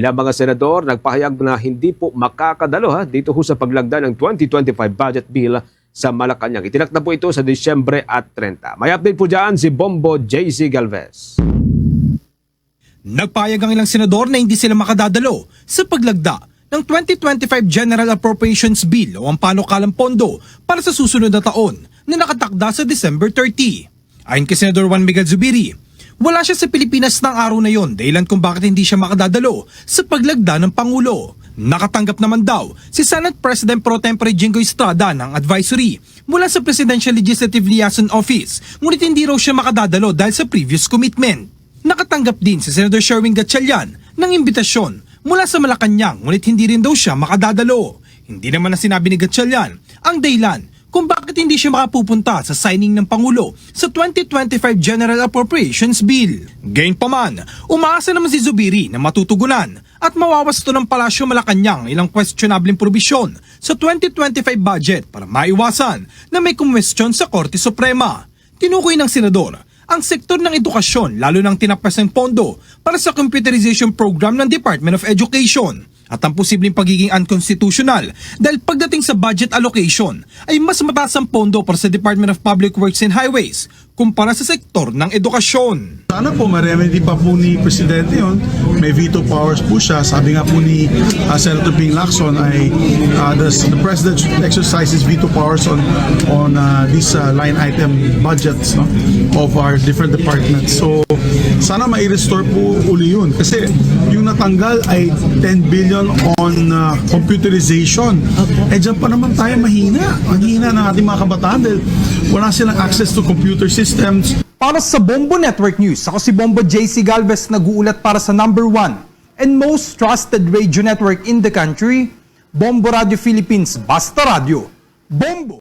Ilang mga senador nagpahayag na hindi po makakadalo dito sa paglagda ng 2025 budget bill sa Malacanang. Itinakda po ito sa Disyembre at 30. May update po dyan si Bombo JC Galvez. Nagpahayag ang ilang senador na hindi sila makadadalo sa paglagda ng 2025 General Appropriations Bill o ang panukalang pondo para sa susunod na taon na nakatakda sa December 30. Ayon kay Senador Juan Miguel Zubiri, wala siya sa Pilipinas ng araw na yon dahilan kung bakit hindi siya makadadalo sa paglagda ng Pangulo. Nakatanggap naman daw si Senate President Pro Tempore Jingo Estrada ng advisory mula sa Presidential Legislative Liaison Office, ngunit hindi raw siya makadadalo dahil sa previous commitment. Nakatanggap din si Senator Sherwin Gatchalian ng imbitasyon mula sa Malacanang, ngunit hindi rin daw siya makadadalo. Hindi naman na sinabi ni Gatchalian ang dahilan kung bakit hindi siya makapupunta sa signing ng Pangulo sa 2025 General Appropriations Bill. Gayunpaman, umaasa naman si Zubiri na matutugunan at mawawasto ng Palasyo Malacanang ilang questionableng probisyon sa 2025 budget para maiwasan na may kumwestiyon sa Korte Suprema. Tinukoy ng senador ang sektor ng edukasyon lalo ng tinapas ng pondo para sa computerization program ng Department of Education at ang posibleng pagiging unconstitutional dahil pagdating sa budget allocation ay mas mataas ang pondo para sa Department of Public Works and Highways kumpara sa sektor ng edukasyon. Sana po ma-remedy pa po ni Presidente yun. May veto powers po siya. Sabi nga po ni Senator Ping Lacson ay the President should exercise his veto powers on these line item budgets, no, of our different departments. So sana ma-restore po uli yun. Kasi yung natanggal ay 10 billion on computerization. Eh dyan pa naman tayo mahina. Ang hina ng ating mga kabataan dahil wala silang access to computer systems. Para sa Bombo Network News, ako si Bombo JC Galvez, nag-uulat para sa #1 and most trusted radio network in the country, Bombo Radio Philippines, Basta Radio. Bombo!